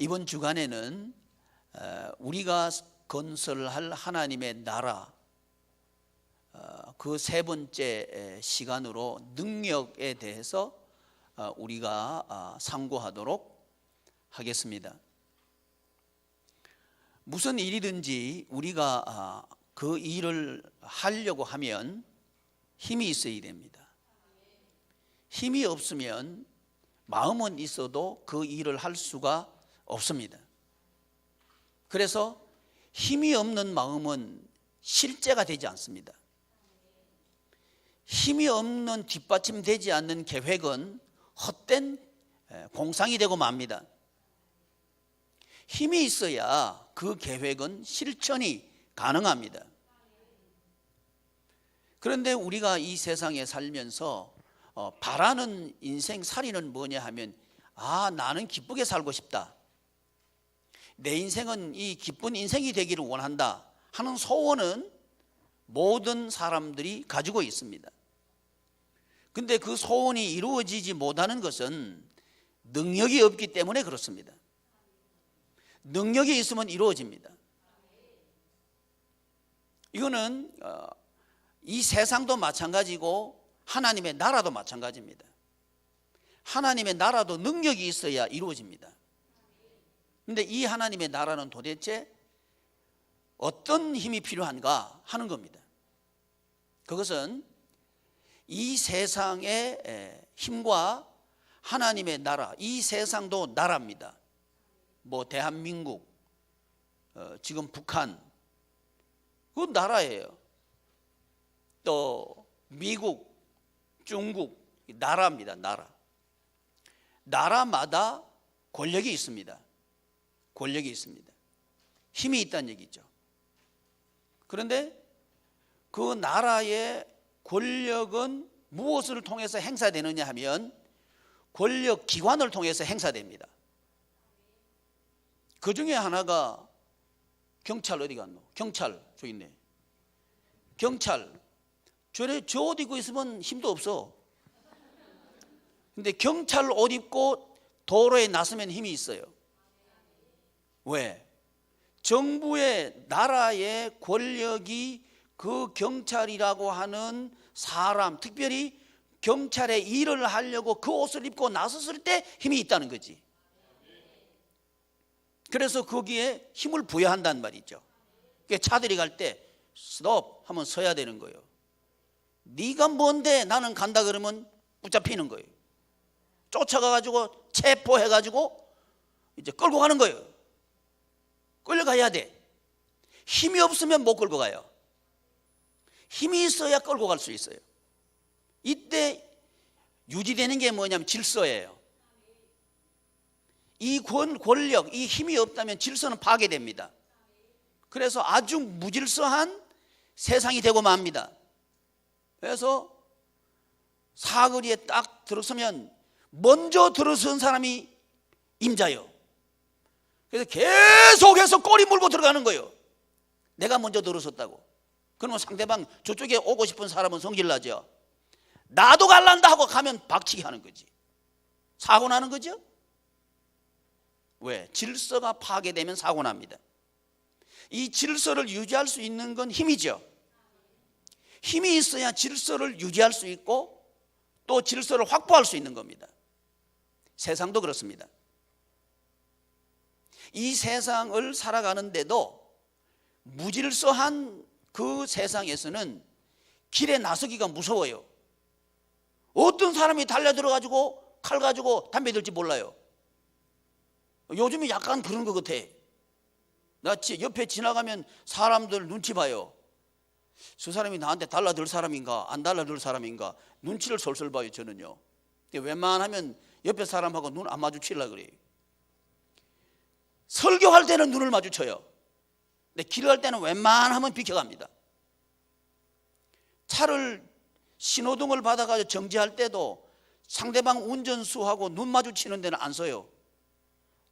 이번 주간에는 우리가 건설할 하나님의 나라, 그 세 번째 시간으로 능력에 대해서 우리가 상고하도록 하겠습니다. 무슨 일이든지 우리가 그 일을 하려고 하면 힘이 있어야 됩니다. 힘이 없으면 마음은 있어도 그 일을 할 수가 없습니다. 그래서 힘이 없는 마음은 실제가 되지 않습니다. 힘이 없는, 뒷받침되지 않는 계획은 헛된 공상이 되고 맙니다. 힘이 있어야 그 계획은 실천이 가능합니다. 그런데 우리가 이 세상에 살면서 바라는 인생살이는 뭐냐 하면, 나는 기쁘게 살고 싶다, 내 인생은 이 기쁜 인생이 되기를 원한다 하는 소원은 모든 사람들이 가지고 있습니다. 근데 그 소원이 이루어지지 못하는 것은 능력이 없기 때문에 그렇습니다. 능력이 있으면 이루어집니다. 이거는 이 세상도 마찬가지고 하나님의 나라도 마찬가지입니다. 하나님의 나라도 능력이 있어야 이루어집니다. 그런데 이 하나님의 나라는 도대체 어떤 힘이 필요한가 하는 겁니다. 그것은 이 세상의 힘과 하나님의 나라, 이 세상도 나라입니다. 대한민국, 지금 북한, 그건 나라예요. 또 미국, 중국, 나라입니다. 나라마다 권력이 있습니다. 권력이 있습니다. 힘이 있다는 얘기죠. 그런데 그 나라의 권력은 무엇을 통해서 행사되느냐 하면 권력 기관을 통해서 행사됩니다. 그 중에 하나가 경찰. 어디 갔노? 경찰 저기 있네. 경찰 저 옷 입고 있으면 힘도 없어. 근데 경찰 옷 입고 도로에 나서면 힘이 있어요. 왜? 정부의, 나라의 권력이 그 경찰이라고 하는 사람, 특별히 경찰의 일을 하려고 그 옷을 입고 나섰을 때 힘이 있다는 거지. 그래서 거기에 힘을 부여한단 말이죠. 차들이 갈 때 스톱 하면 서야 되는 거예요. 네가 뭔데 나는 간다 그러면 붙잡히는 거예요. 쫓아가가지고 체포해가지고 이제 끌고 가는 거예요. 끌려가야 돼. 힘이 없으면 못 끌고 가요. 힘이 있어야 끌고 갈 수 있어요. 이때 유지되는 게 뭐냐면 질서예요. 이 권력, 이 힘이 없다면 질서는 파괴됩니다. 그래서 아주 무질서한 세상이 되고 맙니다. 그래서 사거리에 딱 들어서면 먼저 들어선 사람이 임자요. 그래서 계속해서 꼬리 물고 들어가는 거예요. 내가 먼저 들어섰다고. 그러면 상대방, 저쪽에 오고 싶은 사람은 성질나죠. 나도 갈란다 하고 가면 박치기 하는 거지. 사고 나는 거죠. 왜? 질서가 파괴되면 사고 납니다. 이 질서를 유지할 수 있는 건 힘이죠. 힘이 있어야 질서를 유지할 수 있고 또 질서를 확보할 수 있는 겁니다. 세상도 그렇습니다. 이 세상을 살아가는데도 무질서한 그 세상에서는 길에 나서기가 무서워요. 어떤 사람이 달려들어가지고 칼 가지고 담배 들지 몰라요. 요즘에 약간 그런 것 같아. 나 옆에 지나가면 사람들 눈치 봐요. 저 사람이 나한테 달라들 사람인가 안 달라들 사람인가 눈치를 솔솔 봐요. 저는요. 웬만하면 옆에 사람하고 눈 안 마주치려고 그래요. 설교할 때는 눈을 마주쳐요. 근데 길을 갈 때는 웬만하면 비켜갑니다. 차를 신호등을 받아가지고 정지할 때도 상대방 운전수하고 눈 마주치는 데는 안 서요.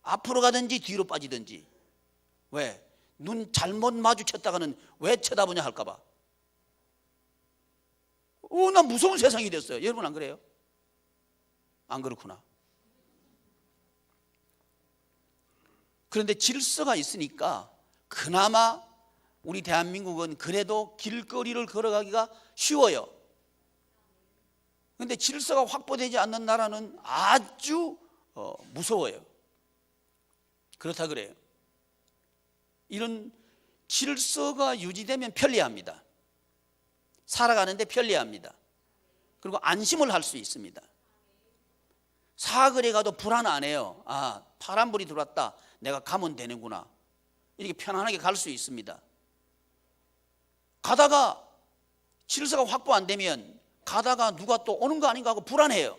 앞으로 가든지 뒤로 빠지든지. 왜? 눈 잘못 마주쳤다가는 왜 쳐다보냐 할까 봐. 나 무서운 세상이 됐어요. 여러분 안 그래요? 안 그렇구나. 그런데 질서가 있으니까 그나마 우리 대한민국은 그래도 길거리를 걸어가기가 쉬워요. 그런데 질서가 확보되지 않는 나라는 아주 무서워요. 그렇다 그래요. 이런 질서가 유지되면 편리합니다. 살아가는데 편리합니다. 그리고 안심을 할 수 있습니다. 사거리에 가도 불안 안 해요. 아, 파란불이 들어왔다, 내가 가면 되는구나, 이렇게 편안하게 갈 수 있습니다. 가다가 질서가 확보 안 되면 가다가 누가 또 오는 거 아닌가 하고 불안해요.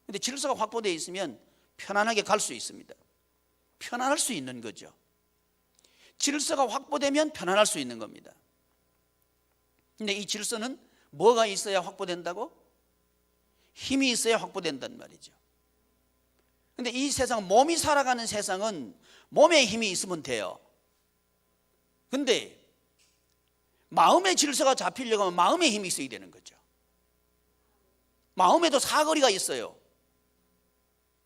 그런데 질서가 확보되어 있으면 편안하게 갈 수 있습니다. 편안할 수 있는 거죠. 질서가 확보되면 편안할 수 있는 겁니다. 근데 이 질서는 뭐가 있어야 확보된다고? 힘이 있어야 확보된단 말이죠. 근데 이 세상, 몸이 살아가는 세상은 몸에 힘이 있으면 돼요. 근데 마음의 질서가 잡히려고 하면 마음에 힘이 있어야 되는 거죠. 마음에도 사거리가 있어요.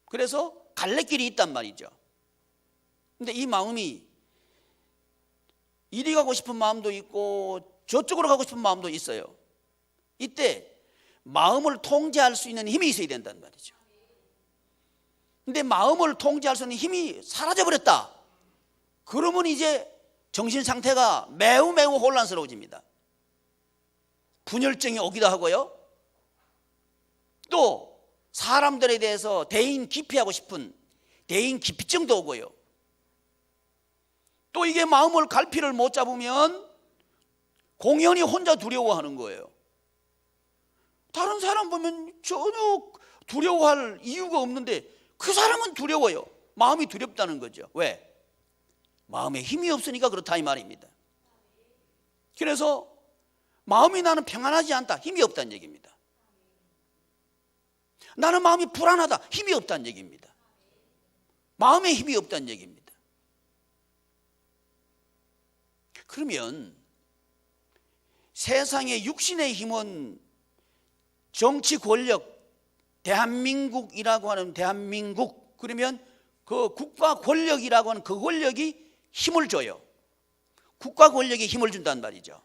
그래서 갈래길이 있단 말이죠. 근데 이 마음이 이리 가고 싶은 마음도 있고 저쪽으로 가고 싶은 마음도 있어요. 이때 마음을 통제할 수 있는 힘이 있어야 된단 말이죠. 근데 마음을 통제할 수 있는 힘이 사라져버렸다. 그러면 이제 정신 상태가 매우 혼란스러워집니다. 분열증이 오기도 하고요. 또 사람들에 대해서 대인 기피하고 싶은 대인 기피증도 오고요. 또 이게 마음을 갈피를 못 잡으면 공연히 혼자 두려워하는 거예요. 다른 사람 보면 전혀 두려워할 이유가 없는데 그 사람은 두려워요. 마음이 두렵다는 거죠. 왜? 마음에 힘이 없으니까 그렇다 이 말입니다. 그래서 마음이 나는 평안하지 않다, 힘이 없다는 얘기입니다. 나는 마음이 불안하다, 힘이 없다는 얘기입니다. 마음에 힘이 없다는 얘기입니다. 그러면 세상의 육신의 힘은 정치 권력, 대한민국이라고 하는 대한민국, 그러면 그 국가 권력이라고 하는 그 권력이 힘을 줘요. 국가 권력이 힘을 준단 말이죠.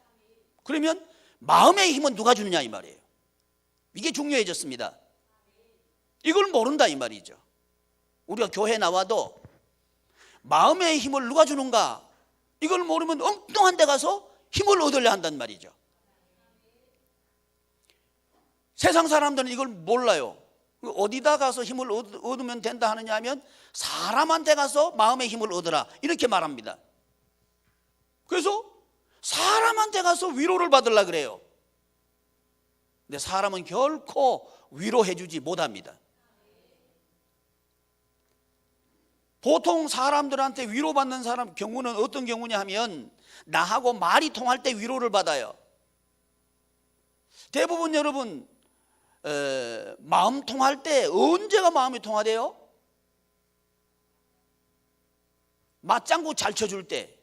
그러면 마음의 힘은 누가 주느냐 이 말이에요. 이게 중요해졌습니다. 이걸 모른다 이 말이죠. 우리가 교회 나와도 마음의 힘을 누가 주는가, 이걸 모르면 엉뚱한 데 가서 힘을 얻으려 한단 말이죠. 세상 사람들은 이걸 몰라요. 어디다 가서 힘을 얻으면 된다 하느냐 하면 사람한테 가서 마음의 힘을 얻으라, 이렇게 말합니다. 그래서 사람한테 가서 위로를 받으려고 그래요. 근데 사람은 결코 위로해 주지 못합니다. 보통 사람들한테 위로받는 사람 경우는 어떤 경우냐 하면 나하고 말이 통할 때 위로를 받아요. 대부분 여러분 마음 통할 때 언제가 마음이 통하대요? 맞장구 잘 쳐줄 때.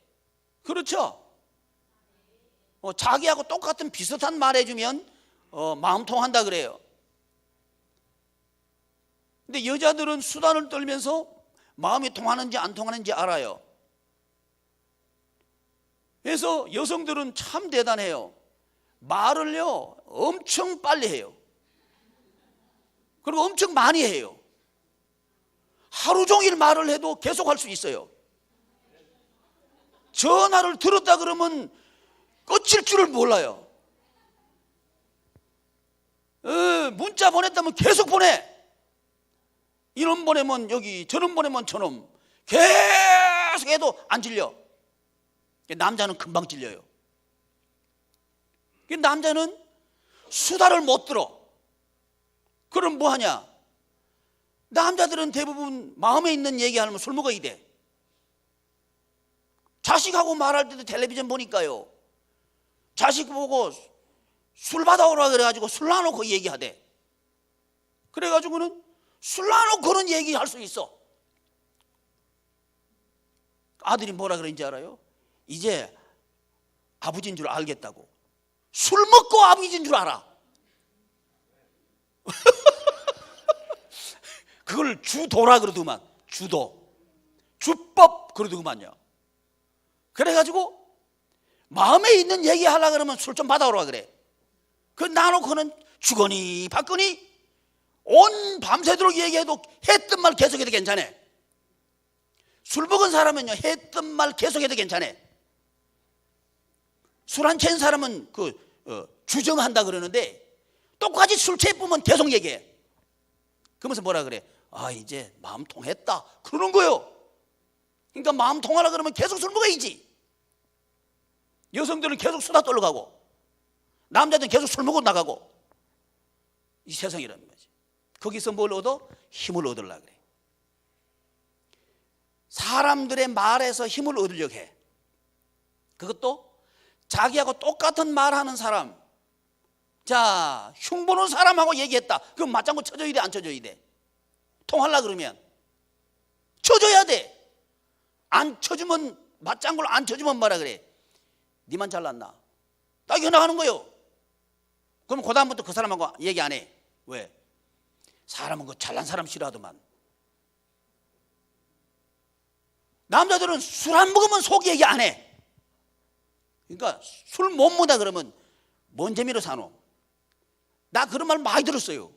그렇죠? 자기하고 똑같은 비슷한 말 해주면 마음 통한다 그래요. 근데 여자들은 수다를 떨면서 마음이 통하는지 안 통하는지 알아요. 그래서 여성들은 참 대단해요. 말을요 엄청 빨리 해요. 그리고 엄청 많이 해요. 하루 종일 말을 해도 계속 할 수 있어요. 전화를 들었다 그러면 끝일 줄을 몰라요. 문자 보냈다면 계속 보내. 이놈 보내면 여기, 저놈 보내면 저놈, 계속 해도 안 질려. 남자는 금방 질려요. 남자는 수다를 못 들어. 그럼 뭐 하냐? 남자들은 대부분 마음에 있는 얘기하면 술 먹어야 돼. 자식하고 말할 때도 텔레비전 보니까요, 자식 보고 술 받아오라 그래가지고 술 놔놓고 얘기하대. 그래가지고는 술 놔놓고는 얘기할 수 있어. 아들이 뭐라 그런지 알아요? 이제 아버지인 줄 알겠다고. 술 먹고 아버지인 줄 알아. 그걸 주도라 그러더만. 주도. 주법 그러더구만요. 그래가지고 마음에 있는 얘기 하려고 그러면 술 좀 받아오라 그래. 그 나놓고는 주거니 받거니 온 밤새도록 얘기해도 했던 말 계속해도 괜찮아. 술 먹은 사람은요 했던 말 계속해도 괜찮아. 술 안 취한 사람은 주정한다 그러는데 똑같이 술 취해보면 계속 얘기해. 그러면서 뭐라 그래? 아 이제 마음 통했다 그러는 거요. 그러니까 마음 통하라 그러면 계속 술 먹어야지. 여성들은 계속 수다 떨러 가고 남자들은 계속 술 먹고 나가고 이 세상이라는 거지. 거기서 뭘 얻어? 힘을 얻으려고 그래. 사람들의 말에서 힘을 얻으려고 해. 그것도 자기하고 똑같은 말하는 사람, 자 흉보는 사람하고 얘기했다. 그럼 맞장구 쳐줘야 돼, 안 쳐줘야 돼? 통하려고 그러면 쳐줘야 돼. 안 쳐주면, 맞장구를 안 쳐주면 뭐라 그래? 니만 잘났나? 딱 이거 나가는 거요. 그럼 그 다음부터 그 사람하고 얘기 안 해. 왜? 사람은 그 잘난 사람 싫어하더만. 남자들은 술 안 먹으면 속 얘기 안 해. 그러니까 술 못 먹다 그러면 뭔 재미로 사노? 나 그런 말 많이 들었어요.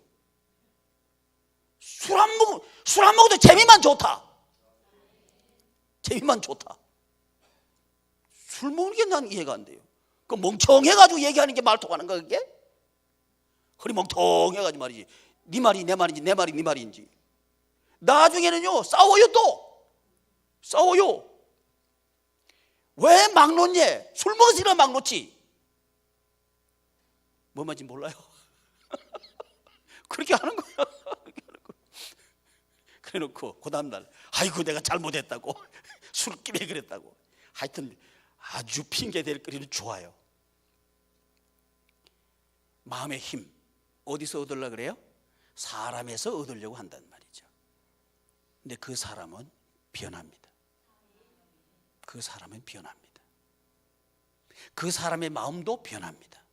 술 안 먹어도 재미만 좋다. 재미만 좋다. 술 먹는 게 난 이해가 안 돼요. 그 멍청해가지고 얘기하는 게 말 통하는 거야 그게? 허리 멍청해가지고 말이지. 네 말이 내 말인지 내 말이 네 말인지. 나중에는요 싸워요. 또 싸워요. 왜 막 놓니? 술 먹으시라 막 놓지. 뭐 말인지 몰라요. 그렇게 하는 거야. 그래 놓고 그 다음날 아이고 내가 잘못했다고 술김에 그랬다고. 하여튼 아주 핑계 댈 거리는 좋아요. 마음의 힘 어디서 얻으려고 그래요? 사람에서 얻으려고 한단 말이죠. 근데 그 사람은 변합니다. 그 사람은 변합니다. 그 사람의 마음도 변합니다.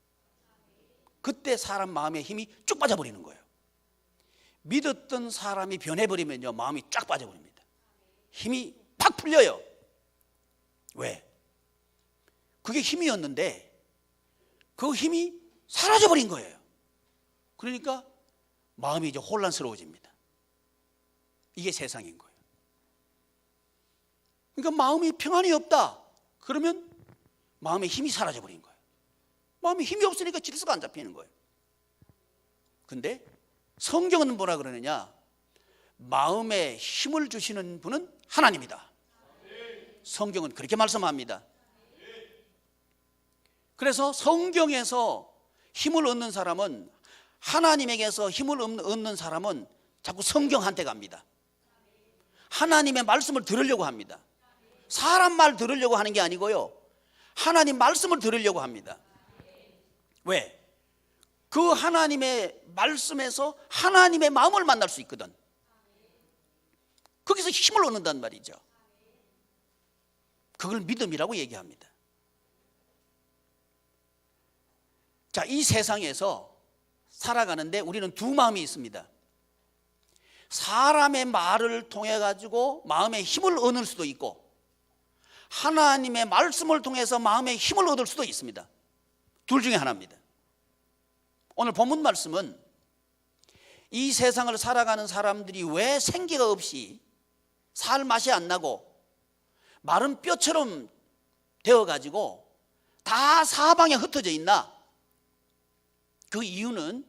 그때 사람 마음의 힘이 쭉 빠져버리는 거예요. 믿었던 사람이 변해버리면요 마음이 쫙 빠져버립니다. 힘이 팍 풀려요. 왜? 그게 힘이었는데 그 힘이 사라져버린 거예요. 그러니까 마음이 이제 혼란스러워집니다. 이게 세상인 거예요. 그러니까 마음이 평안이 없다 그러면 마음의 힘이 사라져버린 거예요. 마음에 힘이 없으니까 질서가 안 잡히는 거예요. 근데 성경은 뭐라 그러느냐? 마음에 힘을 주시는 분은 하나님이다. 성경은 그렇게 말씀합니다. 그래서 성경에서 힘을 얻는 사람은, 하나님에게서 힘을 얻는 사람은 자꾸 성경한테 갑니다. 하나님의 말씀을 들으려고 합니다. 사람 말 들으려고 하는 게 아니고요, 하나님 말씀을 들으려고 합니다. 왜? 그 하나님의 말씀에서 하나님의 마음을 만날 수 있거든. 거기서 힘을 얻는단 말이죠. 그걸 믿음이라고 얘기합니다. 자, 이 세상에서 살아가는데 우리는 두 마음이 있습니다. 사람의 말을 통해 가지고 마음의 힘을 얻을 수도 있고, 하나님의 말씀을 통해서 마음의 힘을 얻을 수도 있습니다. 둘 중에 하나입니다. 오늘 본문 말씀은 이 세상을 살아가는 사람들이 왜 생기가 없이 살 맛이 안 나고 마른 뼈처럼 되어가지고 다 사방에 흩어져 있나? 그 이유는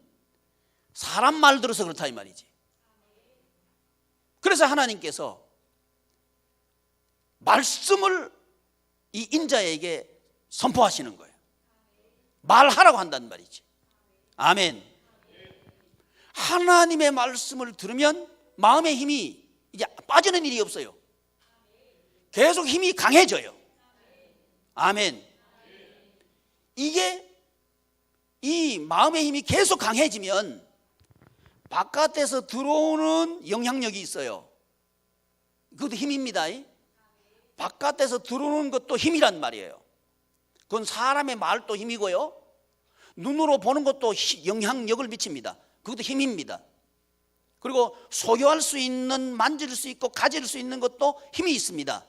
사람 말 들어서 그렇다 이 말이지. 그래서 하나님께서 말씀을 이 인자에게 선포하시는 거예요. 말하라고 한단 말이지. 아멘. 하나님의 말씀을 들으면 마음의 힘이 이제 빠지는 일이 없어요. 계속 힘이 강해져요. 아멘. 이게 이 마음의 힘이 계속 강해지면 바깥에서 들어오는 영향력이 있어요. 그것도 힘입니다. 바깥에서 들어오는 것도 힘이란 말이에요. 그건 사람의 말도 힘이고요, 눈으로 보는 것도 영향력을 미칩니다. 그것도 힘입니다. 그리고 소유할 수 있는, 만질 수 있고 가질 수 있는 것도 힘이 있습니다.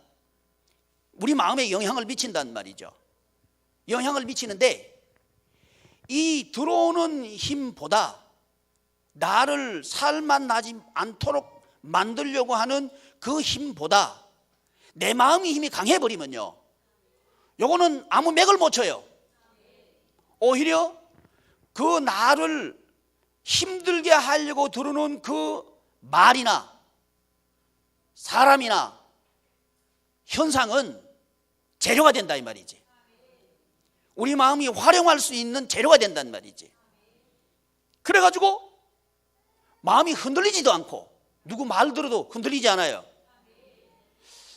우리 마음에 영향을 미친단 말이죠. 영향을 미치는데 이 들어오는 힘보다 나를 살만 나지 않도록 만들려고 하는 그 힘보다 내 마음의 힘이 강해버리면요, 요거는 아무 맥을 못 쳐요. 오히려 그 나를 힘들게 하려고 들어오는 그 말이나 사람이나 현상은 재료가 된다 이 말이지. 우리 마음이 활용할 수 있는 재료가 된단 말이지. 그래가지고 마음이 흔들리지도 않고 누구 말 들어도 흔들리지 않아요.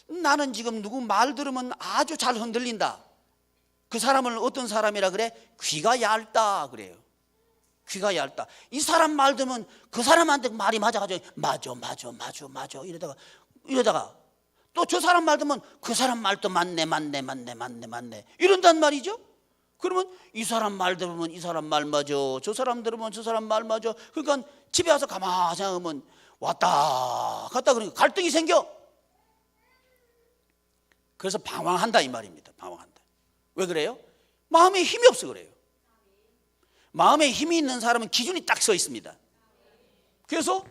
나는 지금 누구 말 들으면 아주 잘 흔들린다. 그 사람을 어떤 사람이라 그래? 귀가 얇다 그래요. 귀가 얇다. 이 사람 말 들으면 그 사람한테 말이 맞아가지고 맞아 이러다가 또 저 사람 말 들으면 그 사람 말도 맞네 이런단 말이죠. 그러면 이 사람 말 들으면 이 사람 말 맞아, 저 사람 들으면 저 사람 말 맞아. 그러니까 집에 와서 가만히 생각하면 왔다 갔다 그러니까 갈등이 생겨. 그래서 방황한다 이 말입니다. 방황한다. 왜 그래요? 마음에 힘이 없어 그래요. 마음에 힘이 있는 사람은 기준이 딱 서 있습니다. 그래서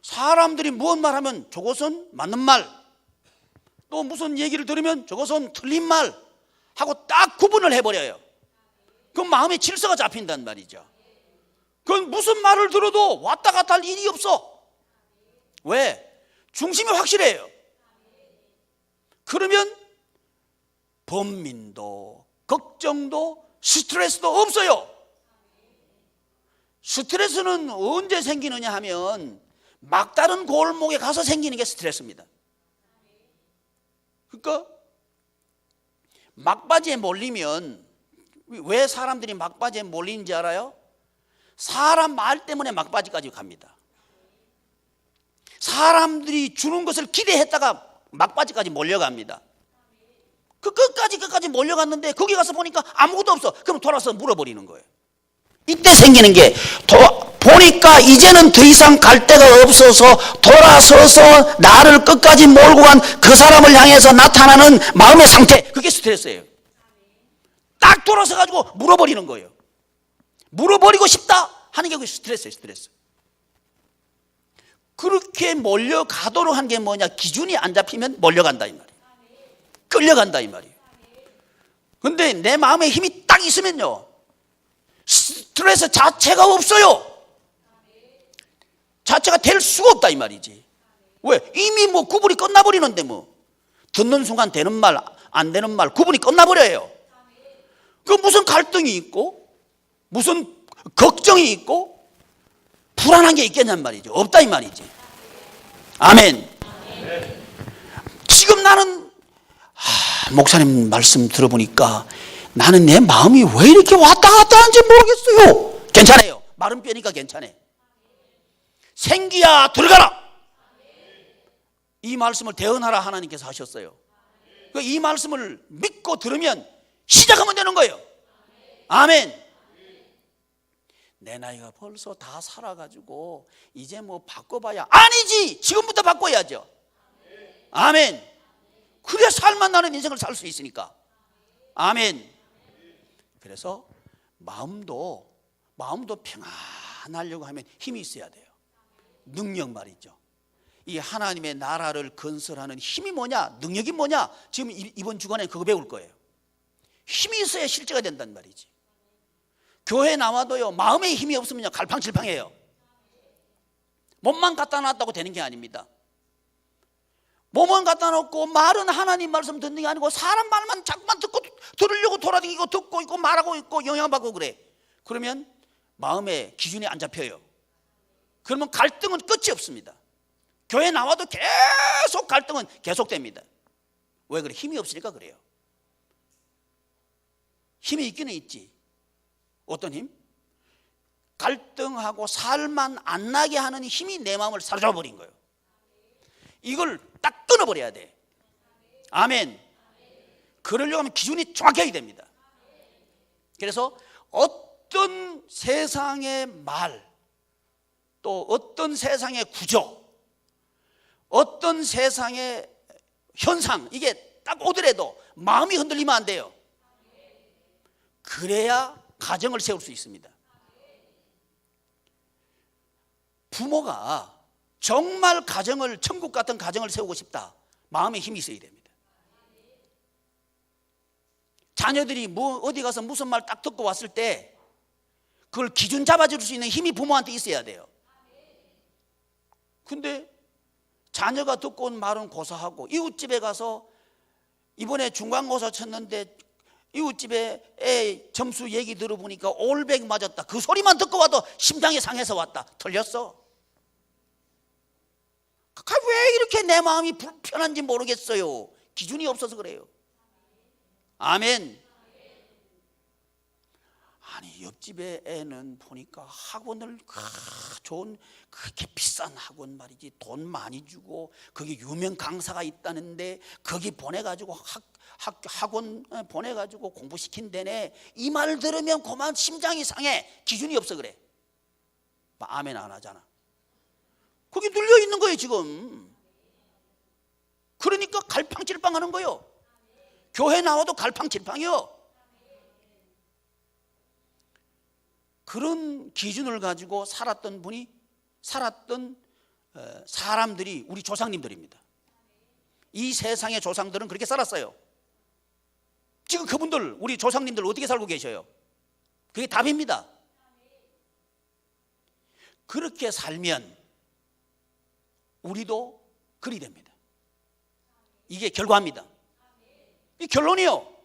사람들이 무슨 말하면 저것은 맞는 말, 또 무슨 얘기를 들으면 저것은 틀린 말 하고 딱 구분을 해버려요. 그럼 마음의 질서가 잡힌단 말이죠. 그건 무슨 말을 들어도 왔다 갔다 할 일이 없어. 왜? 중심이 확실해요. 그러면 번민도 걱정도 스트레스도 없어요. 스트레스는 언제 생기느냐 하면 막다른 골목에 가서 생기는 게 스트레스입니다. 그러니까 막바지에 몰리면, 왜 사람들이 막바지에 몰리는지 알아요? 사람 말 때문에 막바지까지 갑니다. 사람들이 주는 것을 기대했다가 막바지까지 몰려갑니다. 그 끝까지 몰려갔는데 거기 가서 보니까 아무것도 없어. 그럼 돌아서 물어버리는 거예요. 이때 생기는 게 보니까 이제는 더 이상 갈 데가 없어서 돌아서서 나를 끝까지 몰고 간 그 사람을 향해서 나타나는 마음의 상태, 그게 스트레스예요. 딱 돌아서 가지고 물어버리는 거예요. 물어버리고 싶다 하는 게 그게 스트레스예요. 스트레스. 그렇게 몰려가도록 한 게 뭐냐? 기준이 안 잡히면 몰려간다 이 말이에요. 끌려간다 이 말이에요. 근데 내 마음에 힘이 딱 있으면요, 스트레스 자체가 없어요. 자체가 될 수가 없다 이 말이지. 왜? 이미 뭐 구분이 끝나버리는데 뭐 듣는 순간 되는 말 안 되는 말 구분이 끝나버려요. 그 무슨 갈등이 있고 무슨 걱정이 있고 불안한 게 있겠냔 말이죠. 없다 이 말이지. 아멘. 지금 나는 목사님 말씀 들어보니까 나는 내 마음이 왜 이렇게 왔다 갔다 하는지 모르겠어요. 괜찮아요. 마른 뼈니까 괜찮아요. 생기야 들어가라. 이 말씀을 대언하라 하나님께서 하셨어요. 이 말씀을 믿고 들으면 시작하면 되는 거예요. 아멘. 내 나이가 벌써 다 살아가지고 이제 뭐 바꿔봐야, 아니지, 지금부터 바꿔야죠. 아멘. 그래야 살만 나는 인생을 살 수 있으니까. 아멘. 그래서 마음도 평안하려고 하면 힘이 있어야 돼요. 능력 말이죠. 이 하나님의 나라를 건설하는 힘이 뭐냐, 능력이 뭐냐, 지금 이번 주간에 그거 배울 거예요. 힘이 있어야 실제가 된단 말이지. 교회 나와도요, 마음에 힘이 없으면 갈팡질팡해요. 몸만 갖다 놨다고 되는 게 아닙니다. 몸은 갖다 놓고 말은 하나님 말씀 듣는 게 아니고 사람 말만 자꾸만 듣고 들으려고 돌아다니고 듣고 있고 말하고 있고 영향받고 그래. 그러면 마음의 기준이 안 잡혀요. 그러면 갈등은 끝이 없습니다. 교회 나와도 계속 갈등은 계속됩니다. 왜 그래? 힘이 없으니까 그래요. 힘이 있기는 있지. 어떤 힘? 갈등하고 살만 안 나게 하는 힘이 내 마음을 사로잡아버린 거예요. 이걸 딱 끊어버려야 돼. 아멘. 그러려고 하면 기준이 정확해야 됩니다. 그래서 어떤 세상의 말, 또 어떤 세상의 구조, 어떤 세상의 현상, 이게 딱 오더라도 마음이 흔들리면 안 돼요. 그래야 가정을 세울 수 있습니다. 부모가 정말 가정을, 천국 같은 가정을 세우고 싶다, 마음에 힘이 있어야 됩니다. 자녀들이 뭐 어디 가서 무슨 말 딱 듣고 왔을 때 그걸 기준 잡아줄 수 있는 힘이 부모한테 있어야 돼요. 근데 자녀가 듣고 온 말은 고사하고, 이웃집에 가서 이번에 중간고사 쳤는데 이웃집에 애 점수 얘기 들어보니까 올백 맞았다, 그 소리만 듣고 와도 심장이 상해서 왔다. 틀렸어. 왜 이렇게 내 마음이 불편한지 모르겠어요. 기준이 없어서 그래요. 아멘. 아니, 옆집에 애는 보니까 학원을 좋은, 그렇게 비싼 학원 말이지, 돈 많이 주고 거기 유명 강사가 있다는데 거기 보내가지고 학원 보내가지고 공부시킨다네. 이 말 들으면 그만 심장이 상해. 기준이 없어 그래. 아멘 안 하잖아. 거기 눌려 있는 거예요 지금. 그러니까 갈팡질팡하는 거예요. 교회 나와도 갈팡질팡이요. 그런 기준을 가지고 살았던 사람들이 우리 조상님들입니다. 이 세상의 조상들은 그렇게 살았어요. 지금 그분들, 우리 조상님들 어떻게 살고 계셔요? 그게 답입니다. 그렇게 살면 우리도 그리 됩니다. 이게 결과입니다. 이 결론이요.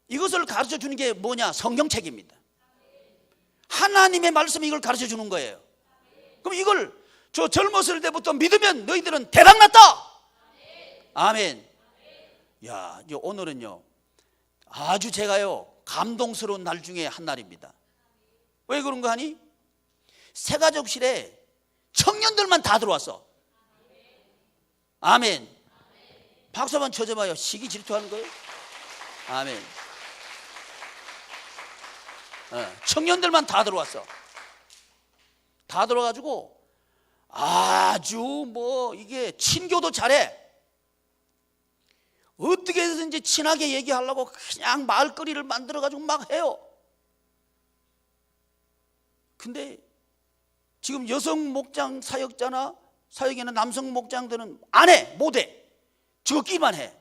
이것을 가르쳐 주는 게 뭐냐? 성경책입니다. 하나님의 말씀이 이걸 가르쳐 주는 거예요. 그럼 이걸 저 젊었을 때부터 믿으면 너희들은 대박났다. 아멘. 야, 오늘은요 아주 제가요 감동스러운 날 중에 한 날입니다. 왜 그런가 하니, 새가족실에 청년들만 다 들어왔어. 아멘. 박수 한번 쳐줘봐요. 시기 질투하는 거예요. 아멘. 청년들만 다 들어왔어. 다 들어가지고 아주 뭐 이게 친교도 잘해. 어떻게 해서든지 친하게 얘기하려고 그냥 말거리를 만들어가지고 막 해요. 근데 지금 여성 목장 사역자나 사역에는 남성 목장들은 안 해, 못 해. 적기만 해.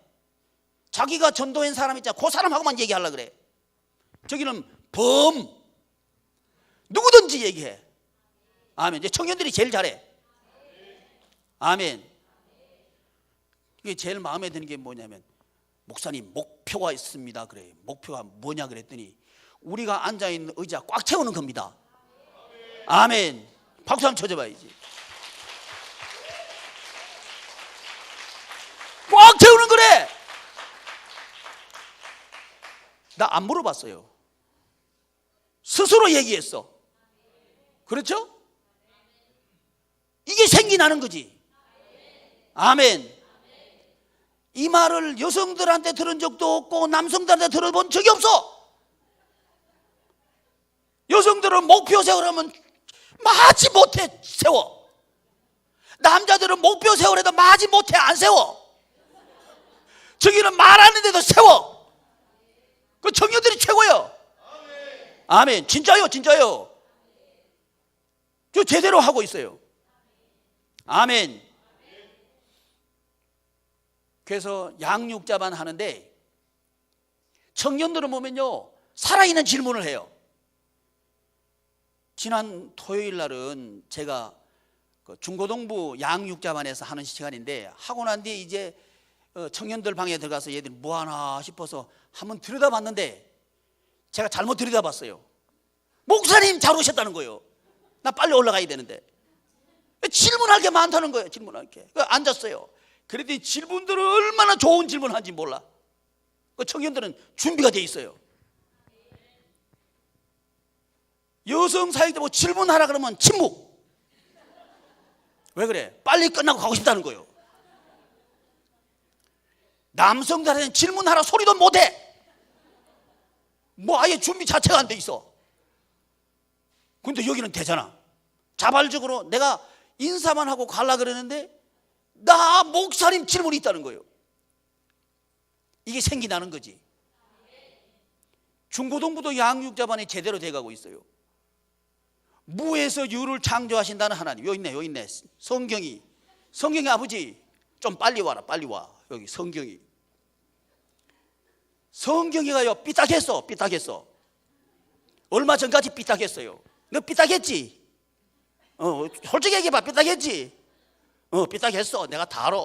자기가 전도한 사람 있잖아, 그 사람하고만 얘기하려고 그래. 저기는 범 누구든지 얘기해. 아멘. 이제 청년들이 제일 잘해. 아멘. 이게 제일 마음에 드는 게 뭐냐면, 목사님 목표가 있습니다 그래. 목표가 뭐냐 그랬더니 우리가 앉아있는 의자 꽉 채우는 겁니다. 아멘. 박수 한번 쳐줘봐야지. 꽉 채우는 거래. 나 안 물어봤어요. 스스로 얘기했어. 그렇죠? 이게 생기나는 거지. 아멘. 이 말을 여성들한테 들은 적도 없고 남성들한테 들어본 적이 없어. 여성들은 목표 세우려면 마지 못해 세워. 남자들은 목표 세우려도 마지 못해 안 세워. 저기는 말하는데도 세워. 그 청년들이 최고예요. 아멘. 진짜요, 진짜요. 저 제대로 하고 있어요. 아멘. 그래서 양육자반 하는데 청년들은 보면요 살아있는 질문을 해요. 지난 토요일 날은 제가 중고등부 양육자반에서 하는 시간인데, 하고 난 뒤에 이제 청년들 방에 들어가서 얘들 뭐 하나 싶어서 한번 들여다봤는데 제가 잘못 들여다봤어요. 목사님 잘 오셨다는 거예요. 나 빨리 올라가야 되는데 질문할 게 많다는 거예요. 질문할 게. 앉았어요. 그랬더니 질문들은 얼마나 좋은 질문을 하는지 몰라. 그 청년들은 준비가 돼 있어요. 여성 사역자 뭐 질문하라 그러면 침묵. 왜 그래? 빨리 끝나고 가고 싶다는 거예요. 남성들한테는 질문하라 소리도 못해. 뭐 아예 준비 자체가 안 돼 있어. 근데 여기는 되잖아. 자발적으로 내가 인사만 하고 갈라 그러는데 나 목사님 질문이 있다는 거예요. 이게 생기나는 거지. 중고등부도 양육자반이 제대로 돼가고 있어요. 무에서 유를 창조하신다는 하나님. 여기 있네. 성경이 아버지 좀 빨리 와라. 빨리 와. 여기 성경이가요 삐딱했어. 얼마 전까지 삐딱했어요. 너 삐딱했지? 솔직히 얘기해봐. 삐딱했지? 삐딱했어. 내가 다 알아.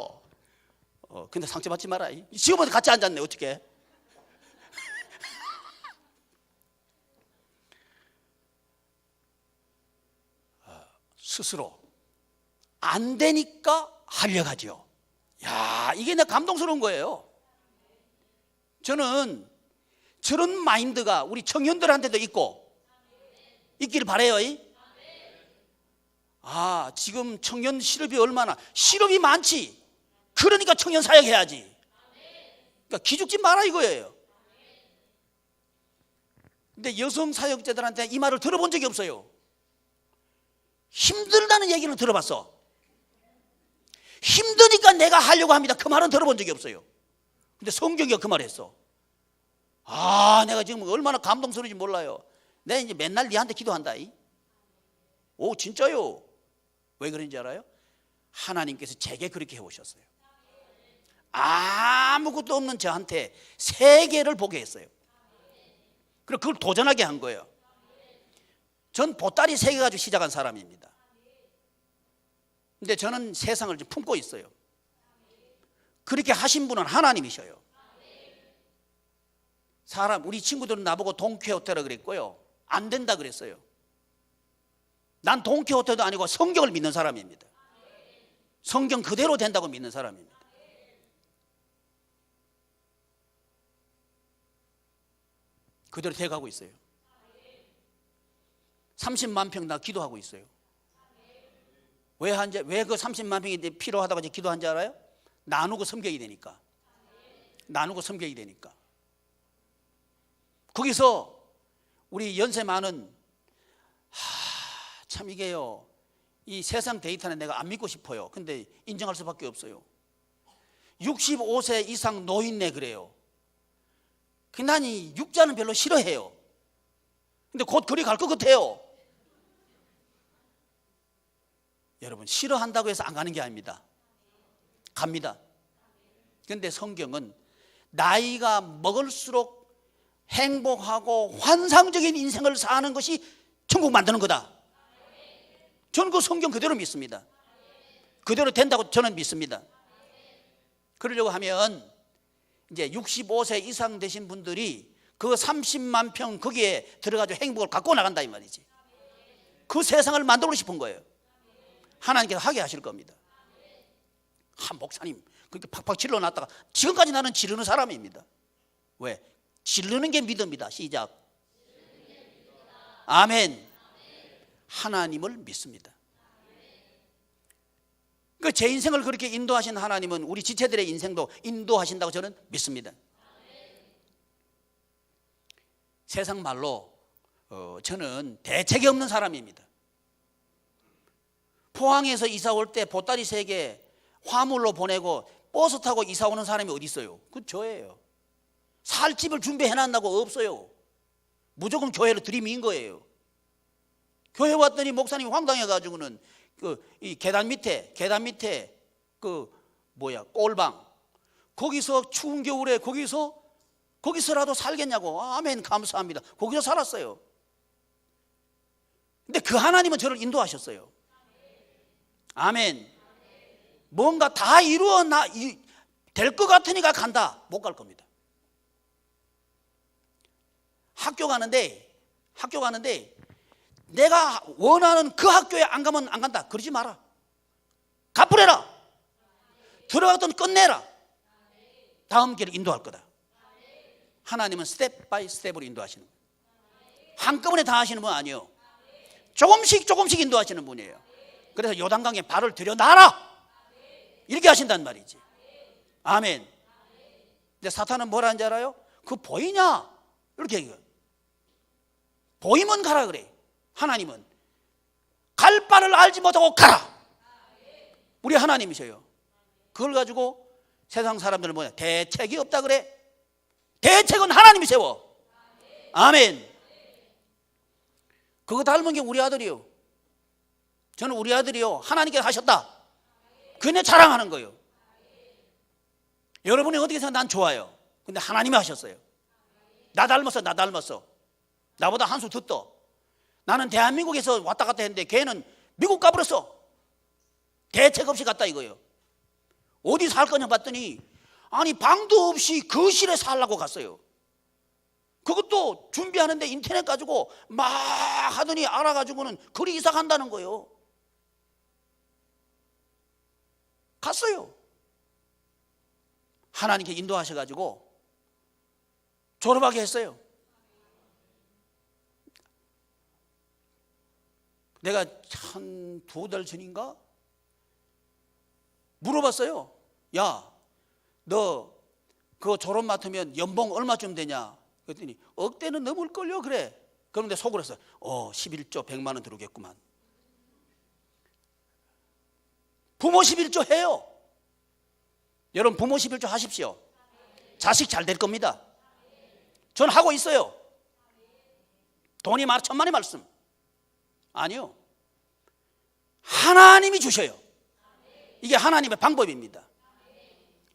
근데 상처받지 마라. 지금부터 같이 앉았네. 어떻게? 스스로 안 되니까 하려고 하죠. 야, 이게 내가 감동스러운 거예요. 저는 저런 마인드가 우리 청년들한테도 있기를 바라요. 지금 청년 실업이 얼마나, 실업이 많지. 그러니까 청년 사역해야지. 그러니까 기죽지 마라 이거예요. 근데 여성 사역자들한테 이 말을 들어본 적이 없어요. 힘들다는 얘기는 들어봤어. 힘드니까 내가 하려고 합니다. 그 말은 들어본 적이 없어요. 근데 성경이 그 말을 했어. 내가 지금 얼마나 감동스러운지 몰라요. 내가 이제 맨날 니한테 기도한다. 오, 진짜요? 왜 그런지 알아요? 하나님께서 제게 그렇게 해오셨어요. 아무것도 없는 저한테 세계를 보게 했어요. 그리고 그걸 도전하게 한 거예요. 전 보따리 3개 가지고 시작한 사람입니다. 근데 저는 세상을 좀 품고 있어요. 그렇게 하신 분은 하나님이셔요. 우리 친구들은 나보고 돈키호테라 그랬고요. 안 된다 그랬어요. 난 돈키호테도 아니고 성경을 믿는 사람입니다. 성경 그대로 된다고 믿는 사람입니다. 그대로 돼가고 있어요. 30만 평 나 기도하고 있어요. 왜 그 30만 평이 필요하다고 기도한지 알아요? 나누고 섬겨야 되니까. 거기서 우리 연세 많은 참 이게요, 이 세상 데이터는 내가 안 믿고 싶어요. 근데 인정할 수밖에 없어요. 65세 이상 노인네 그래요. 난 이 육자는 별로 싫어해요. 근데 곧 그리 갈 것 같아요. 여러분, 싫어한다고 해서 안 가는 게 아닙니다. 갑니다. 그런데 성경은 나이가 먹을수록 행복하고 환상적인 인생을 사는 것이 천국 만드는 거다. 저는 그 성경 그대로 믿습니다. 그대로 된다고 저는 믿습니다. 그러려고 하면 이제 65세 이상 되신 분들이 그 30만 평 거기에 들어가지고 행복을 갖고 나간다 이 말이지. 그 세상을 만들고 싶은 거예요. 하나님께서 하게 하실 겁니다. 목사님 그렇게 팍팍 질러놨다가 지금까지 나는 지르는 사람입니다. 왜? 지르는 게 믿음이다. 시작. 아멘. 하나님을 믿습니다. 제 인생을 그렇게 인도하신 하나님은 우리 지체들의 인생도 인도하신다고 저는 믿습니다. 세상 말로 저는 대책이 없는 사람입니다. 포항에서 이사 올 때 보따리 3개 화물로 보내고 버스 타고 이사 오는 사람이 어디 있어요? 그 저예요. 살 집을 준비해놨다고 없어요. 무조건 교회로 들이민 거예요. 교회 왔더니 목사님이 황당해가지고는 이 계단 밑에 꼴방 거기서 추운 겨울에 거기서라도 살겠냐고. 아멘 감사합니다. 거기서 살았어요. 근데 그 하나님은 저를 인도하셨어요. 아멘. 뭔가 다 될 것 같으니까 간다. 못 갈 겁니다. 학교 가는데 내가 원하는 그 학교에 안 가면 안 간다. 그러지 마라. 갚으래라. 들어갔던 끝내라. 다음 길을 인도할 거다. 하나님은 스텝 바이 스텝으로 인도하시는 거예요. 한꺼번에 다 하시는 분 아니에요. 조금씩 인도하시는 분이에요. 그래서 요단강에 발을 들여놔라 이렇게 하신단 말이지. 아멘. 근데 사탄은 뭐라는지 알아요? 그 보이냐 이렇게 얘기해요. 보이면 가라 그래. 하나님은 갈 바를 알지 못하고 가라. 우리 하나님이셔요. 그걸 가지고 세상 사람들은 뭐냐, 대책이 없다 그래. 대책은 하나님이 세워. 아멘. 그거 닮은 게 우리 아들이요. 저는 우리 아들이요, 하나님께서 하셨다, 그네 자랑하는 거예요. 여러분이 어떻게 생각하면 난 좋아요. 근데 하나님이 하셨어요. 나 닮았어, 나 닮았어. 나보다 한 수 듣더. 나는 대한민국에서 왔다 갔다 했는데 걔는 미국 가버렸어. 대책 없이 갔다 이거예요. 어디 살 거냐 봤더니 아니 방도 없이 거실에 살라고 갔어요. 그것도 준비하는데 인터넷 가지고 막 하더니 알아가지고는 거리 이사 간다는 거예요. 갔어요. 하나님께 인도하셔가지고 졸업하게 했어요. 내가 한 2달 전인가 물어봤어요. 야, 너 그거 졸업 맡으면 연봉 얼마쯤 되냐? 그랬더니 억대는 넘을걸요. 그래. 그런데 속으로 했어요. 11조 100만 원 들어오겠구만. 부모 11조 해요. 여러분 부모 11조 하십시오. 자식 잘 될 겁니다. 전 하고 있어요. 돈이 많아 천만의 말씀. 아니요, 하나님이 주셔요. 이게 하나님의 방법입니다.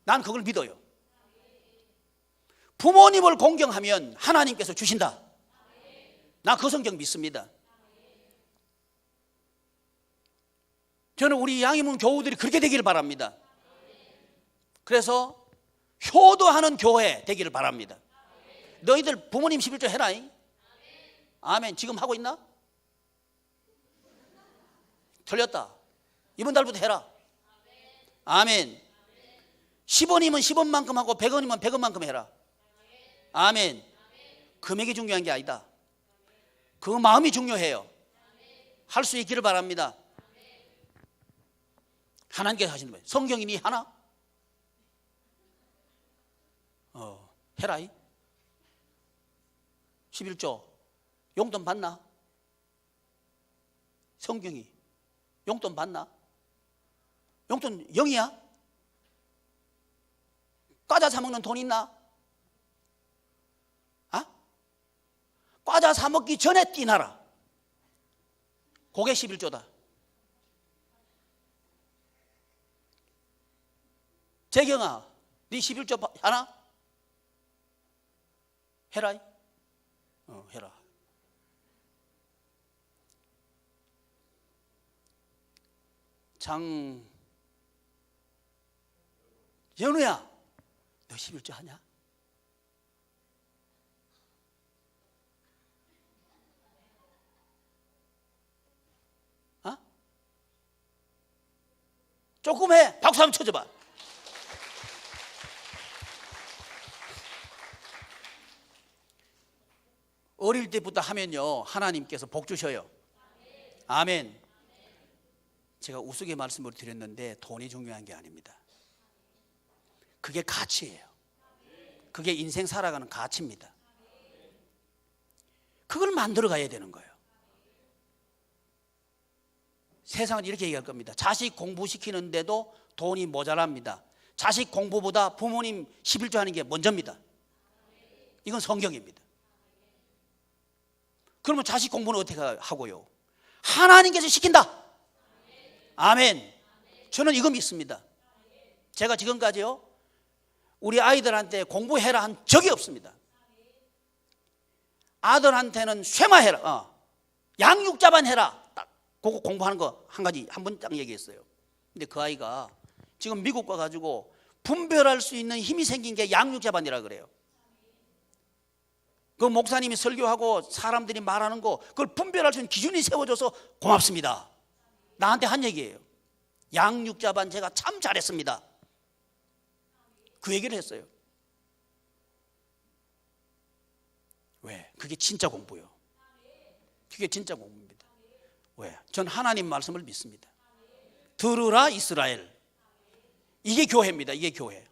난 그걸 믿어요. 부모님을 공경하면 하나님께서 주신다. 난 그 성경 믿습니다. 저는 우리 양희문 교우들이 그렇게 되기를 바랍니다. 그래서 효도하는 교회 되기를 바랍니다. 너희들 부모님 11조 해라. 아멘. 지금 하고 있나? 틀렸다. 이번 달부터 해라. 아멘. 10원이면 10원만큼 하고 100원이면 100원만큼 해라. 아멘. 금액이 중요한 게 아니다. 그 마음이 중요해요. 할 수 있기를 바랍니다. 하나님께서 하시는 거예요. 성경이니 하나? 해라. 11조 용돈 받나? 성경이 용돈 받나? 용돈 0이야? 과자 사 먹는 돈 있나? 과자 사 먹기 전에 띠나라. 그게 11조다. 재경아, 네 11조 하나? 해라. 해라. 연우야, 너 11조 하냐? 조금 해. 박수 한번 쳐줘봐. 어릴 때부터 하면요, 하나님께서 복 주셔요. 아멘. 제가 우스개 말씀을 드렸는데 돈이 중요한 게 아닙니다. 그게 가치예요. 그게 인생 살아가는 가치입니다. 그걸 만들어 가야 되는 거예요. 세상은 이렇게 얘기할 겁니다. 자식 공부시키는데도 돈이 모자랍니다. 자식 공부보다 부모님 11조 하는 게 먼저입니다. 이건 성경입니다. 그러면 자식 공부는 어떻게 하고요? 하나님께서 시킨다. 아멘. 저는 이거 믿습니다. 제가 지금까지요, 우리 아이들한테 공부해라 한 적이 없습니다. 아들한테는 쇠마해라, 양육자반 해라, 딱 그거 공부하는 거 한 가지 한 번 딱 얘기했어요. 근데 그 아이가 지금 미국 가가지고 분별할 수 있는 힘이 생긴 게 양육자반이라 그래요. 그 목사님이 설교하고 사람들이 말하는 거 그걸 분별할 수 있는 기준이 세워져서 고맙습니다. 나한테 한 얘기예요. 양육자반 제가 참 잘했습니다. 그 얘기를 했어요. 왜? 그게 진짜 공부예요. 그게 진짜 공부입니다. 왜? 전 하나님 말씀을 믿습니다. 들으라 이스라엘. 이게 교회입니다. 이게 교회.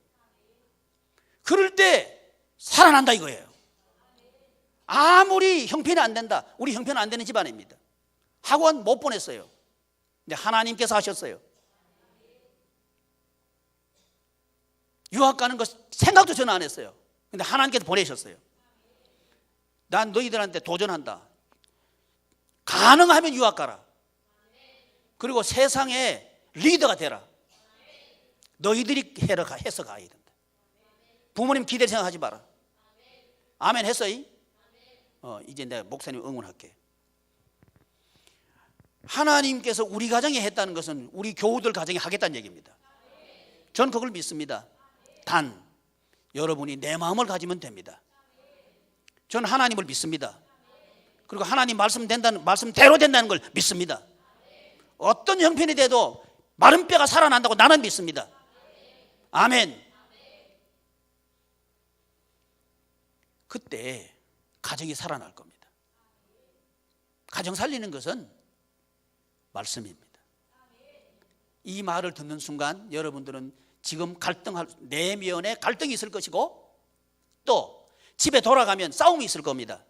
그럴 때 살아난다 이거예요. 아무리 형편이 안 된다. 우리 형편 안 되는 집안입니다. 학원 못 보냈어요. 근데 하나님께서 하셨어요. 유학 가는 거 생각도 전혀 안 했어요. 근데 하나님께서 보내셨어요. 난 너희들한테 도전한다. 가능하면 유학 가라. 그리고 세상의 리더가 되라. 너희들이 해서 가야 된다. 부모님 기대 생각하지 마라. 아멘 했어요? 이제 내가 목사님 응원할게. 하나님께서 우리 가정에 했다는 것은 우리 교우들 가정에 하겠다는 얘기입니다. 저는 그걸 믿습니다. 단 여러분이 내 마음을 가지면 됩니다. 저는 하나님을 믿습니다. 그리고 하나님 말씀대로 된다는 걸 믿습니다. 어떤 형편이 돼도 마른 뼈가 살아난다고 나는 믿습니다. 아멘. 그때 가정이 살아날 겁니다. 가정 살리는 것은 말씀입니다. 이 말을 듣는 순간 여러분들은 지금 내면에 갈등이 있을 것이고 또 집에 돌아가면 싸움이 있을 겁니다.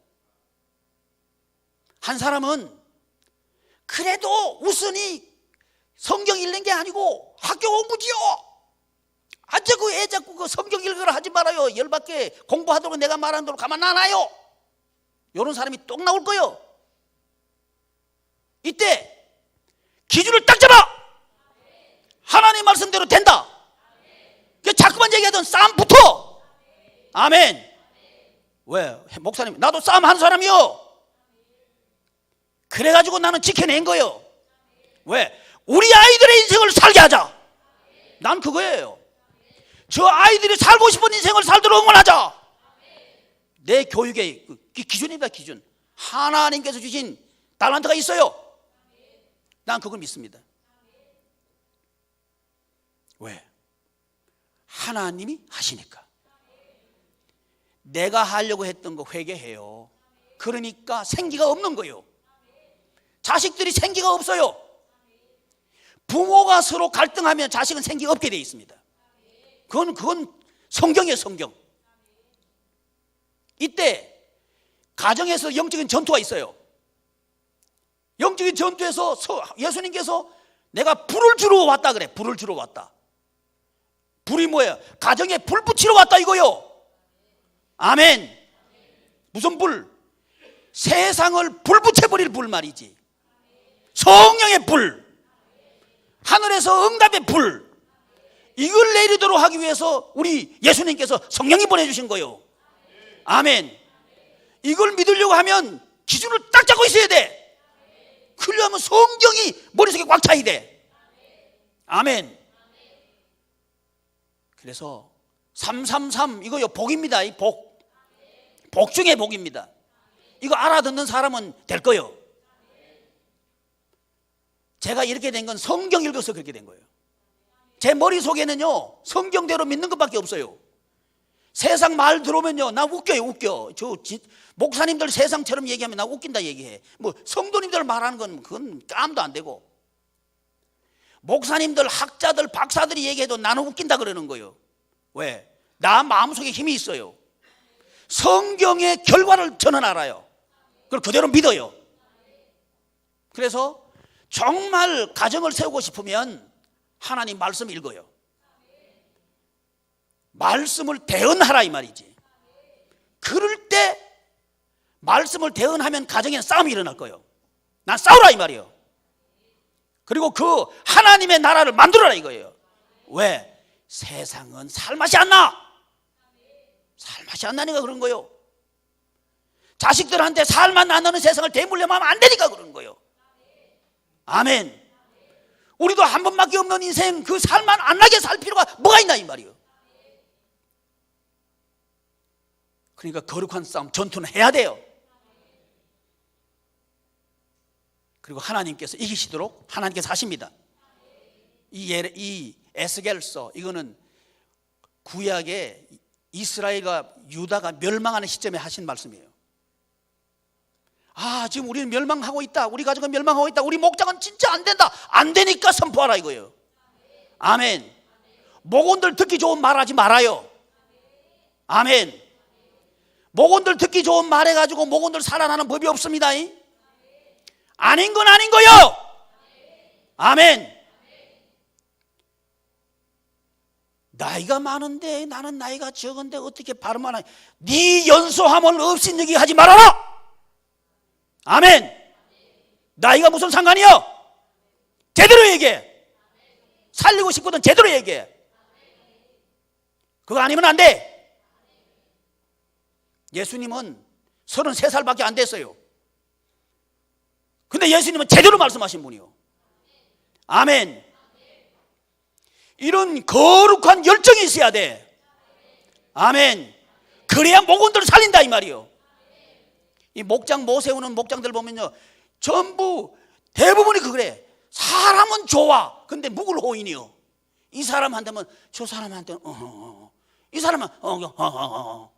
한 사람은 그래도 우선이 성경 읽는 게 아니고 학교 공부지요. 그 애 자꾸 그 성경 읽으라 하지 말아요. 열받게 공부하도록 내가 말하는 대로 가만 안 와요. 이런 사람이 똑 나올 거예요. 이때 기준을 딱 잡아. 하나님 말씀대로 된다. 자꾸만 얘기하던 싸움 붙어. 아멘. 왜? 목사님 나도 싸움 하는 사람이요. 그래가지고 나는 지켜낸 거예요. 왜? 우리 아이들의 인생을 살게 하자. 난 그거예요. 저 아이들이 살고 싶은 인생을 살도록 응원하자. 내 교육의 기준입니다. 기준. 하나님께서 주신 달란트가 있어요. 난 그걸 믿습니다. 왜? 하나님이 하시니까. 내가 하려고 했던 거 회개해요. 그러니까 생기가 없는 거예요. 자식들이 생기가 없어요. 부모가 서로 갈등하면 자식은 생기가 없게 되어 있습니다. 그건 성경이에요. 성경. 이때 가정에서 영적인 전투가 있어요. 영적인 전투에서 예수님께서 내가 불을 주러 왔다 그래. 불을 주러 왔다. 불이 뭐예요? 가정에 불 붙이러 왔다 이거요. 아멘. 무슨 불? 세상을 불 붙여버릴 불 말이지. 성령의 불, 하늘에서 응답의 불, 이걸 내리도록 하기 위해서 우리 예수님께서 성령이 보내주신 거예요. 아멘. 이걸 믿으려고 하면 기준을 딱 잡고 있어야 돼. 그러려면 성경이 머릿속에 꽉 차야 돼. 아멘. 그래서 333 이거요 복입니다. 이 복 중에 복입니다. 이거 알아듣는 사람은 될 거예요. 제가 이렇게 된 건 성경 읽어서 그렇게 된 거예요. 제 머릿속에는요 성경대로 믿는 것밖에 없어요. 세상 말 들어오면요 나 웃겨요. 웃겨. 목사님들 세상처럼 얘기하면 나 웃긴다 얘기해. 뭐 성도님들 말하는 건 그건 깜도 안 되고, 목사님들 학자들 박사들이 얘기해도 나는 웃긴다 그러는 거예요. 왜? 나 마음속에 힘이 있어요. 성경의 결과를 저는 알아요. 그걸 그대로 믿어요. 그래서 정말 가정을 세우고 싶으면 하나님 말씀 읽어요. 말씀을 대언하라 이 말이지. 그럴 때 말씀을 대언하면 가정에는 싸움이 일어날 거예요. 난 싸우라 이 말이에요. 그리고 그 하나님의 나라를 만들어라 이거예요. 왜? 세상은 살맛이 안 나. 살맛이 안 나니까 그런 거예요. 자식들한테 살맛 안 나는 세상을 대물려면 안 되니까 그런 거예요. 아멘. 우리도 한 번밖에 없는 인생 그 살만 안 나게 살 필요가 뭐가 있나 이 말이에요. 그러니까 거룩한 싸움, 전투는 해야 돼요. 그리고 하나님께서 이기시도록 하나님께서 하십니다. 이 에스겔서 이거는 구약에 이스라엘과 유다가 멸망하는 시점에 하신 말씀이에요. 지금 우리는 멸망하고 있다. 우리 가족은 멸망하고 있다. 우리 목장은 진짜 안 된다. 안 되니까 선포하라 이거예요. 아멘. 목원들 듣기 좋은 말 하지 말아요. 아멘. 목원들 듣기 좋은 말 해가지고 목원들 살아나는 법이 없습니다. 아닌 건 아닌 거요. 아멘. 나이가 많은데 나는 나이가 적은데 어떻게 발음하나. 네 연소함을 없인 얘기 하지 말아라. 아멘. 나이가 무슨 상관이요? 제대로 얘기해. 살리고 싶거든 제대로 얘기해. 그거 아니면 안 돼. 예수님은 33살밖에 안 됐어요. 근데 예수님은 제대로 말씀하신 분이요. 아멘. 이런 거룩한 열정이 있어야 돼. 아멘. 그래야 목원들을 살린다 이 말이요. 이 목장 못 세우는 목장들 보면요, 전부 대부분이 그래. 사람은 좋아. 근데 묵을 호인이요. 이 사람한테는 저 사람한테는 이 사람은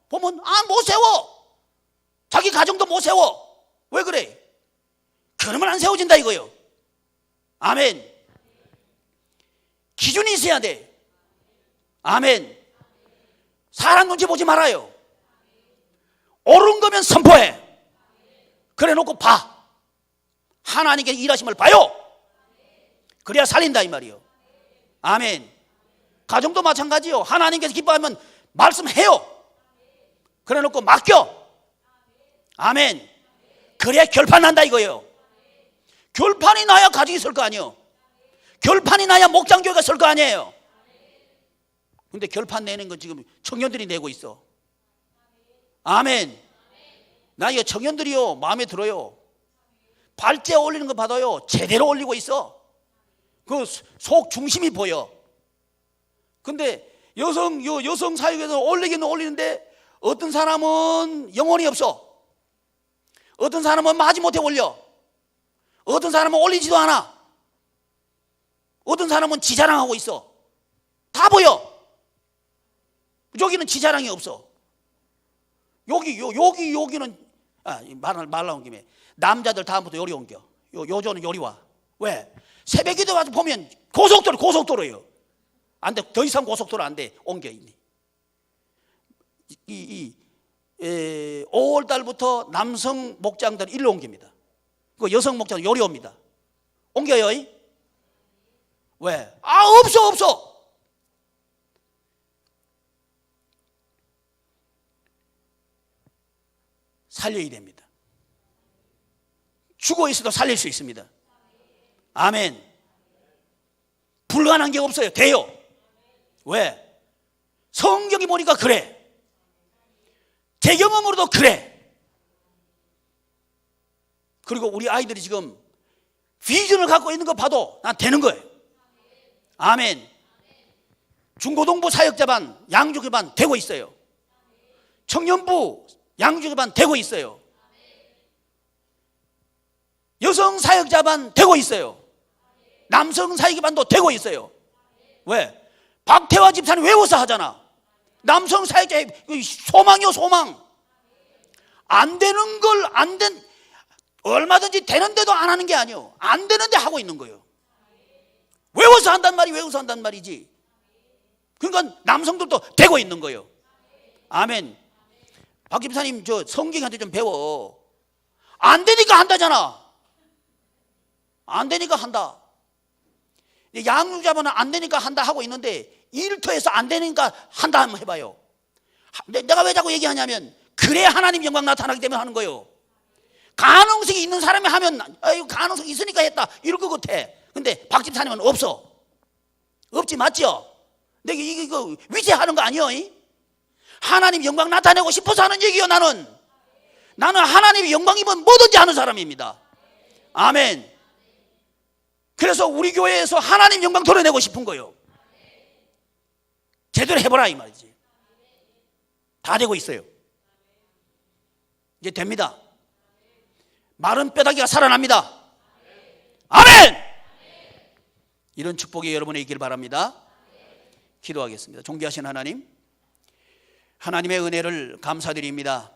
보면 못 세워. 자기 가정도 못 세워. 왜 그래? 그러면 안 세워진다 이거요. 아멘. 기준이 있어야 돼. 아멘. 사람 눈치 보지 말아요. 옳은 거면 선포해. 그래 놓고 봐. 하나님께 일하심을 봐요. 그래야 살린다 이 말이요. 아멘. 가정도 마찬가지요. 하나님께서 기뻐하면 말씀해요. 그래 놓고 맡겨. 아멘. 그래야 결판 난다 이거예요. 결판이 나야 가정이 설 거 아니에요. 결판이 나야 목장교회가 설 거 아니에요. 근데 결판 내는 건 지금 청년들이 내고 있어. 아멘. 나 이거 청년들이요 마음에 들어요. 발제 올리는 거 받아요. 제대로 올리고 있어. 그 속 중심이 보여. 근데 여성 사역에서 올리기는 올리는데 어떤 사람은 영혼이 없어. 어떤 사람은 마지못해 올려. 어떤 사람은 올리지도 않아. 어떤 사람은 지자랑하고 있어. 다 보여. 여기는 지자랑이 없어. 여기는 말 나온 김에 남자들 다음부터 요리 옮겨. 요조는 요리 와. 왜? 새벽에도 와서 보면 고속도로예요. 안 돼. 더 이상 고속도로 안 돼. 옮겨 있니. 5월 달부터 남성 목장들 일로 옮깁니다. 그 여성 목장 요리 옵니다. 옮겨요. 왜? 없어. 살려야 됩니다. 죽어 있어도 살릴 수 있습니다. 아멘. 불가능한 게 없어요. 돼요. 왜? 성경이 보니까 그래. 제 경험으로도 그래. 그리고 우리 아이들이 지금 비전을 갖고 있는 거 봐도 난 되는 거예요. 아멘. 중고등부 사역자반, 양육교반 되고 있어요. 청년부 양육교반 되고 있어요. 여성 사역자반 되고 있어요. 남성 사역자반도 되고 있어요. 왜? 박태화 집사님 외워서 하잖아. 남성 사역자 소망이요 소망. 안 되는 걸 얼마든지 되는데도 안 하는 게 아니요. 안 되는데 하고 있는 거예요. 외워서 한단 말이지. 그러니까 남성들도 되고 있는 거예요. 아멘. 박 집사님 저 성경한테 좀 배워. 안 되니까 한다잖아. 안 되니까 한다. 양육자분은 안 되니까 한다 하고 있는데 일터에서 안 되니까 한다 한번 해봐요. 내가 왜 자꾸 얘기하냐면 그래야 하나님 영광 나타나기 때문에 하는 거예요. 가능성이 있는 사람이 하면 가능성이 있으니까 했다 이럴 것 같아. 근데 박 집사님은 없지 맞죠? 내가 이거 위태하는 거 아니요? 하나님 영광 나타내고 싶어서 하는 얘기요. 나는 하나님의 영광이면 뭐든지 하는 사람입니다. 아멘. 그래서 우리 교회에서 하나님 영광 드러내고 싶은 거예요. 제대로 해보라 이 말이지. 다 되고 있어요. 이제 됩니다. 마른 뼈다귀가 살아납니다. 아멘. 이런 축복이 여러분에 있길 바랍니다. 기도하겠습니다. 존귀하신 하나님, 하나님의 은혜를 감사드립니다.